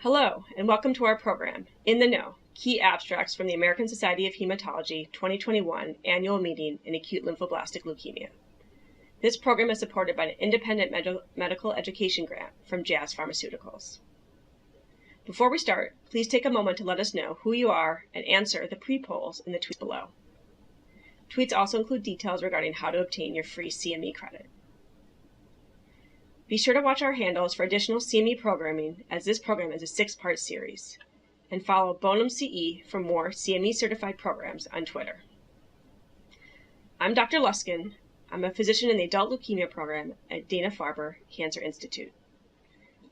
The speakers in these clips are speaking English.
Hello, and welcome to our program, In the Know, Key Abstracts from the American Society of Hematology 2021 Annual Meeting in Acute Lymphoblastic Leukemia. This program is supported by an independent medical education grant from Jazz Pharmaceuticals. Before we start, please take a moment to let us know who you are and answer the pre-polls in the tweets below. Tweets also include details regarding how to obtain your free CME credit. Be sure to watch our handles for additional CME programming, as this program is a 6-part series, and follow Bonum CE for more CME certified programs on Twitter. I'm Dr. Luskin. I'm a physician in the Adult Leukemia program at Dana-Farber Cancer Institute.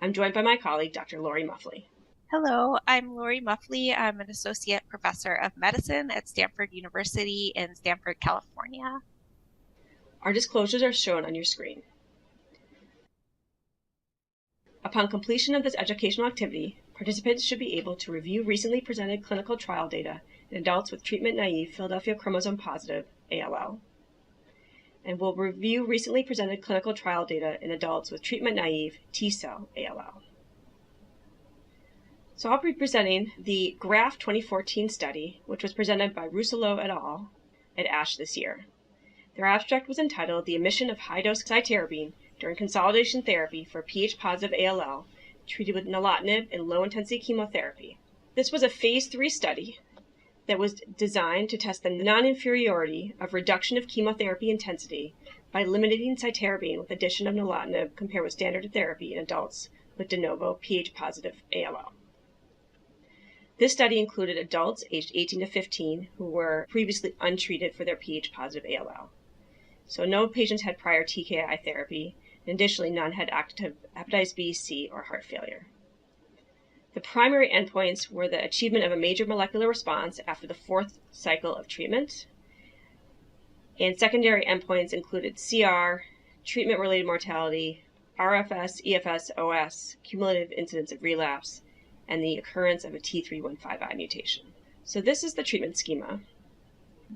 I'm joined by my colleague, Dr. Lori Muffly. Hello, I'm Lori Muffly. I'm an associate professor of medicine at Stanford University in Stanford, California. Our disclosures are shown on your screen. Upon completion of this educational activity, participants should be able to review recently presented clinical trial data in adults with treatment-naive Philadelphia chromosome-positive ALL, and will review recently presented clinical trial data in adults with treatment-naive T-cell ALL. So I'll be presenting the Graft 2014 study, which was presented by Rousselot et al. At ASH this year. Their abstract was entitled The Emission of High-Dose Cytarabine During Consolidation Therapy for pH-Positive ALL Treated with Nilotinib and Low-Intensity Chemotherapy. This was a phase 3 study that was designed to test the non-inferiority of reduction of chemotherapy intensity by limiting cytarabine with addition of nilotinib compared with standard therapy in adults with de novo pH-positive ALL. This study included adults aged 18 to 15 who were previously untreated for their pH-positive ALL. So no patients had prior TKI therapy, and additionally none had active hepatitis B, C, or heart failure. The primary endpoints were the achievement of a major molecular response after the 4th cycle of treatment, and secondary endpoints included CR, treatment-related mortality, RFS, EFS, OS, cumulative incidence of relapse, and the occurrence of a T315I mutation. So this is the treatment schema.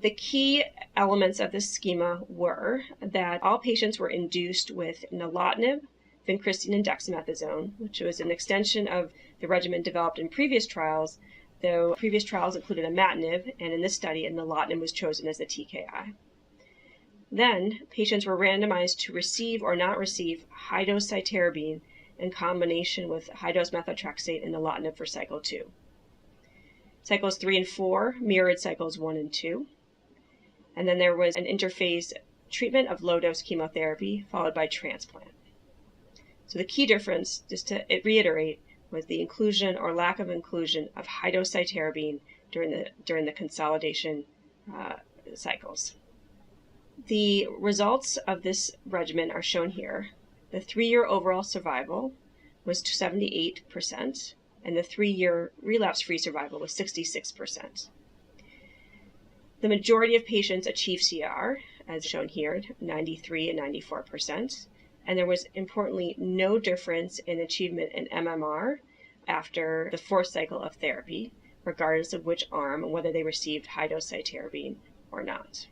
The key elements of this schema were that all patients were induced with nilotinib, vincristine, and dexamethasone, which was an extension of the regimen developed in previous trials, though previous trials included imatinib, and in this study, nilotinib was chosen as the TKI. Then, patients were randomized to receive or not receive high-dose cytarabine in combination with high-dose methotrexate and nilotinib for cycle 2. Cycles 3 and 4 mirrored cycles 1 and 2. And then there was an interphase treatment of low-dose chemotherapy followed by transplant. So the key difference, just to reiterate, was the inclusion or lack of inclusion of high-dose cytarabine during the consolidation cycles. The results of this regimen are shown here. The 3-year overall survival was 78%, and the 3-year relapse-free survival was 66%. The majority of patients achieved CR, as shown here, 93 and 94%, and there was, importantly, no difference in achievement in MMR after the 4th cycle of therapy, regardless of which arm and whether they received high-dose cytarabine or not.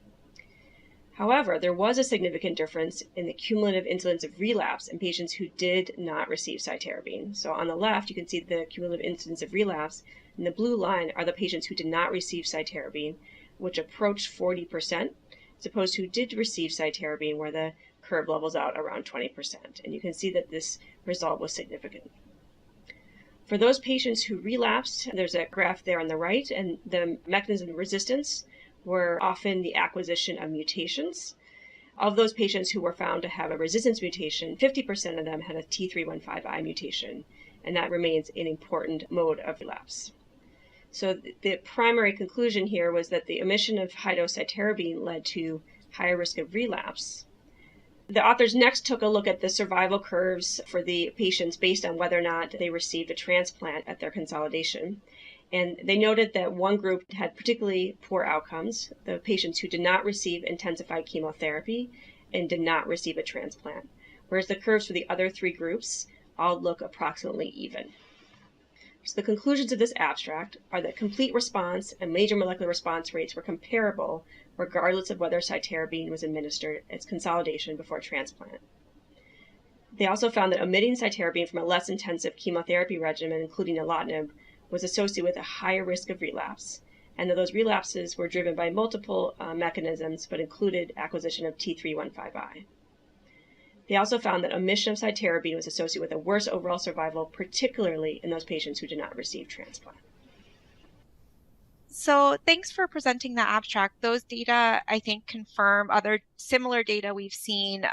However, there was a significant difference in the cumulative incidence of relapse in patients who did not receive cytarabine. So on the left, you can see the cumulative incidence of relapse, and the blue line are the patients who did not receive cytarabine, which approached 40%, as opposed to who did receive cytarabine, where the curve levels out around 20%. And you can see that this result was significant. For those patients who relapsed, there's a graph there on the right, and the mechanism of resistance were often the acquisition of mutations. Of those patients who were found to have a resistance mutation, 50% of them had a T315I mutation, and that remains an important mode of relapse. So the primary conclusion here was that the omission of high-dose cytarabine led to higher risk of relapse. The authors next took a look at the survival curves for the patients based on whether or not they received a transplant at their consolidation. And they noted that one group had particularly poor outcomes, the patients who did not receive intensified chemotherapy and did not receive a transplant, whereas the curves for the other 3 groups all look approximately even. So the conclusions of this abstract are that complete response and major molecular response rates were comparable regardless of whether cytarabine was administered as consolidation before transplant. They also found that omitting cytarabine from a less intensive chemotherapy regimen, including nilotinib, was associated with a higher risk of relapse, and that those relapses were driven by multiple mechanisms, but included acquisition of T315I. They also found that omission of cytarabine was associated with a worse overall survival, particularly in those patients who did not receive transplant. So thanks for presenting the abstract. Those data, I think, confirm other similar data we've seen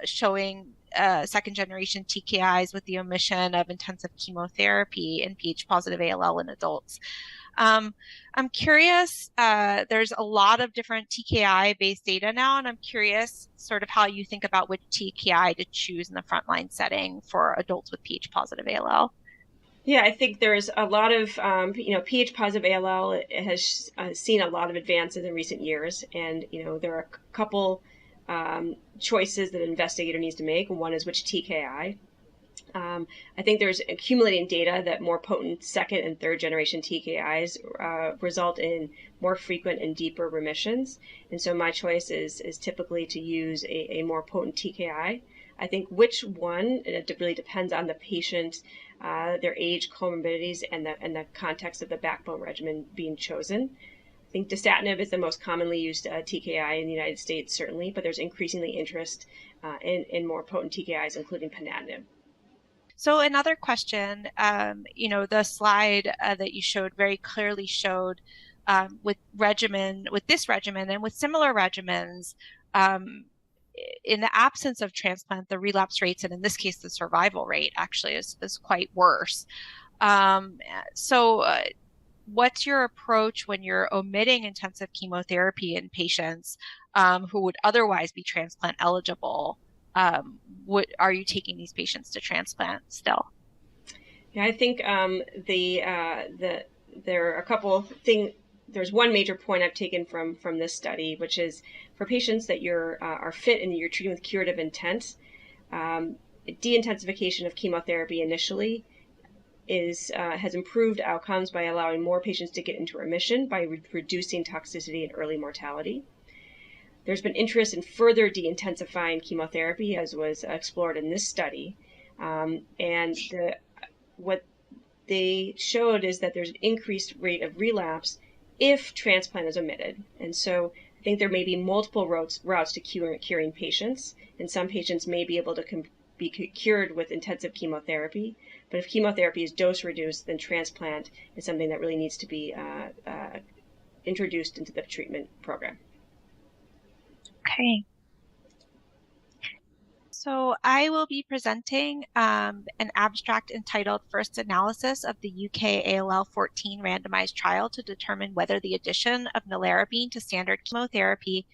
showing second-generation TKIs with the omission of intensive chemotherapy in Ph-positive ALL in adults. I'm curious, there's a lot of different TKI-based data now, and I'm curious sort of how you think about which TKI to choose in the frontline setting for adults with Ph-positive ALL. Yeah, I think there's a lot of, Ph-positive ALL has seen a lot of advances in recent years, and, there are a couple choices that an investigator needs to make. One is which TKI. I think there's accumulating data that more potent second and third generation TKIs result in more frequent and deeper remissions. And so my choice is typically to use a more potent TKI. I think which one, it really depends on the patient, their age, comorbidities, and the context of the backbone regimen being chosen. I think dasatinib is the most commonly used TKI in the United States, certainly, but there's increasingly interest in more potent TKIs, including ponatinib. So another question, the slide that you showed very clearly showed with this regimen and with similar regimens, in the absence of transplant, the relapse rates, and in this case, the survival rate actually is quite worse. What's your approach when you're omitting intensive chemotherapy in patients who would otherwise be transplant eligible? Are you taking these patients to transplant still? Yeah, I think there are a couple things. There's one major point I've taken from this study, which is for patients that are fit and you're treating with curative intent, de-intensification of chemotherapy initially has improved outcomes by allowing more patients to get into remission by reducing toxicity and early mortality. There's been interest in further de-intensifying chemotherapy, as was explored in this study. What they showed is that there's an increased rate of relapse if transplant is omitted. And so I think there may be multiple routes to curing patients, and some patients may be able to be cured with intensive chemotherapy. But if chemotherapy is dose reduced, then transplant is something that really needs to be introduced into the treatment program. Okay. So I will be presenting an abstract entitled First Analysis of the UK ALL-14 Randomized Trial to Determine Whether the Addition of Nelarabine to Standard Chemotherapy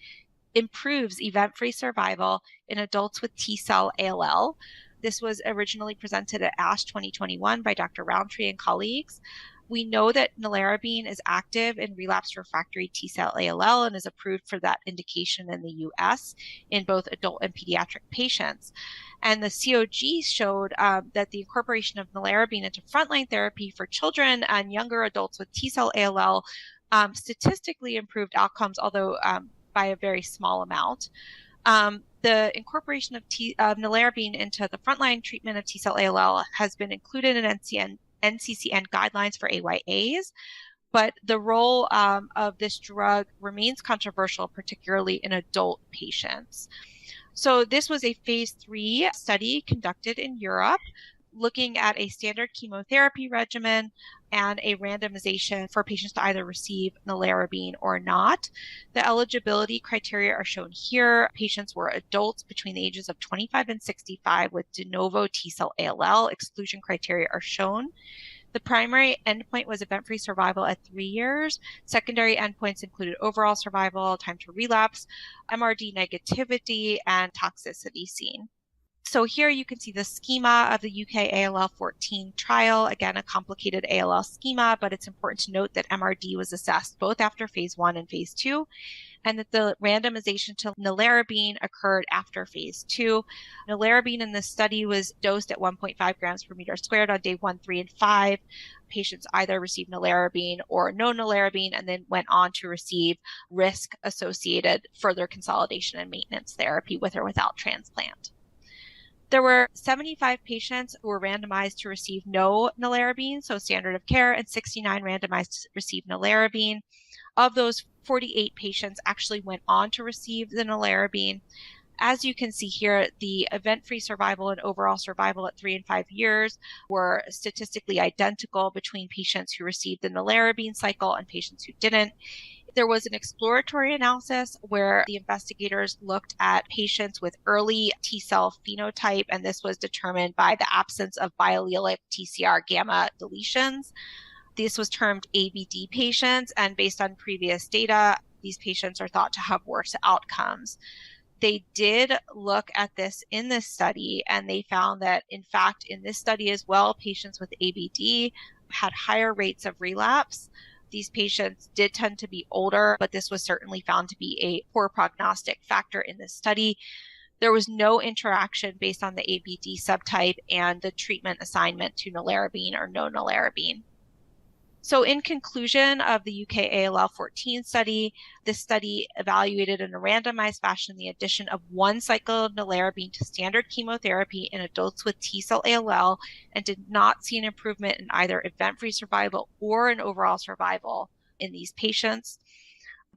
Improves Event-Free Survival in Adults with T-Cell ALL. This was originally presented at ASH 2021 by Dr. Roundtree and colleagues. We know that nelarabine is active in relapsed refractory T-cell ALL and is approved for that indication in the US in both adult and pediatric patients. And the COG showed that the incorporation of nelarabine into frontline therapy for children and younger adults with T-cell ALL statistically improved outcomes, although by a very small amount. The incorporation of nelarabine into the frontline treatment of T-cell ALL has been included in NCCN guidelines for AYAs, but the role of this drug remains controversial, particularly in adult patients. So this was a phase 3 study conducted in Europe, looking at a standard chemotherapy regimen and a randomization for patients to either receive nelarabine or not. The eligibility criteria are shown here. Patients were adults between the ages of 25 and 65 with de novo T-cell ALL. Exclusion criteria are shown. The primary endpoint was event-free survival at 3 years. Secondary endpoints included overall survival, time to relapse, MRD negativity, and toxicity seen. So here you can see the schema of the UK ALL-14 trial. Again, a complicated ALL schema, but it's important to note that MRD was assessed both after phase 1 and phase 2, and that the randomization to nelarabine occurred after phase 2. Nelarabine in this study was dosed at 1.5 grams per meter squared on day 1, 3, and 5. Patients either received nelarabine or no nelarabine, and then went on to receive risk-associated further consolidation and maintenance therapy with or without transplant. There were 75 patients who were randomized to receive no nelarabine, so standard of care, and 69 randomized to receive nelarabine. Of those, 48 patients actually went on to receive the nelarabine. As you can see here, the event-free survival and overall survival at 3 and 5 years were statistically identical between patients who received the nelarabine cycle and patients who didn't. There was an exploratory analysis where the investigators looked at patients with early T-cell phenotype, and this was determined by the absence of biallelic TCR gamma deletions. This was termed ABD patients, and based on previous data, these patients are thought to have worse outcomes. They did look at this in this study, and they found that, in fact, in this study as well, patients with ABD had higher rates of relapse. These patients did tend to be older, but this was certainly found to be a poor prognostic factor in this study. There was no interaction based on the ABD subtype and the treatment assignment to nelarabine or no nelarabine. So in conclusion of the UK ALL-14 study, this study evaluated in a randomized fashion the addition of one cycle of nelarabine to standard chemotherapy in adults with T-cell ALL and did not see an improvement in either event-free survival or in overall survival in these patients.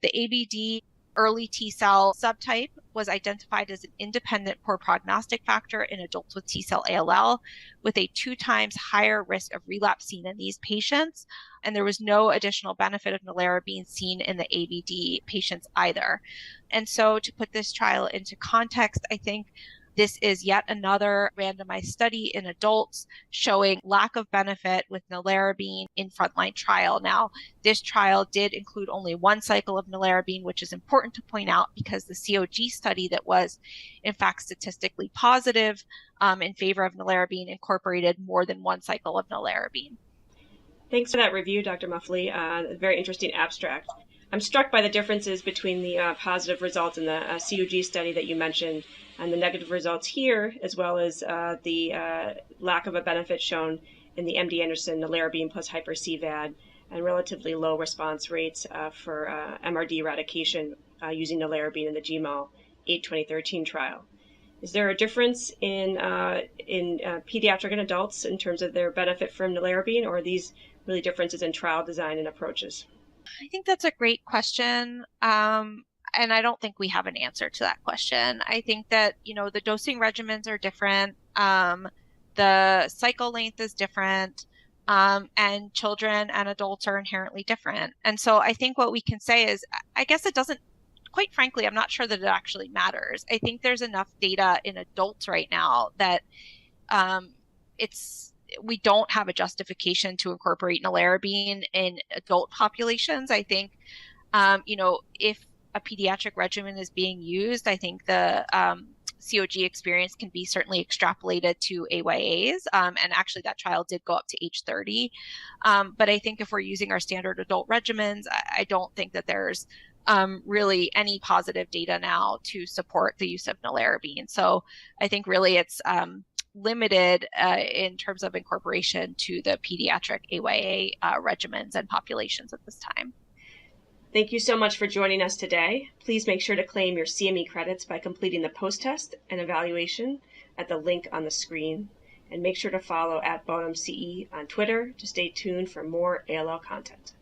The ABD early T-cell subtype was identified as an independent poor prognostic factor in adults with T-cell ALL, with a 2 times higher risk of relapse seen in these patients. And there was no additional benefit of nelarabine seen in the ABD patients either. And so to put this trial into context, I think this is yet another randomized study in adults showing lack of benefit with nelarabine in frontline trial. Now, this trial did include only one cycle of nelarabine, which is important to point out because the COG study that was, in fact, statistically positive in favor of nelarabine incorporated more than one cycle of nelarabine. Thanks for that review, Dr. Muffly. A very interesting abstract. I'm struck by the differences between the positive results in the COG study that you mentioned and the negative results here, as well as the lack of a benefit shown in the MD Anderson nelarabine plus hyper-CVAD and relatively low response rates for MRD eradication using nelarabine in the GMAL 8/2013 trial. Is there a difference in pediatric and adults in terms of their benefit from nelarabine, or are these really differences in trial design and approaches? I think that's a great question. And I don't think we have an answer to that question. I think that, the dosing regimens are different. The cycle length is different. And children and adults are inherently different. And so I think what we can say is, I guess it doesn't, quite frankly, I'm not sure that it actually matters. I think there's enough data in adults right now that we don't have a justification to incorporate nelarabine in adult populations. I think, if a pediatric regimen is being used, I think the COG experience can be certainly extrapolated to AYAs. And actually that trial did go up to age 30. But I think if we're using our standard adult regimens, I don't think that there's really any positive data now to support the use of nelarabine. So I think really it's limited in terms of incorporation to the pediatric AYA regimens and populations at this time. Thank you so much for joining us today. Please make sure to claim your CME credits by completing the post-test and evaluation at the link on the screen. And make sure to follow @Bonum CE on Twitter to stay tuned for more ALL content.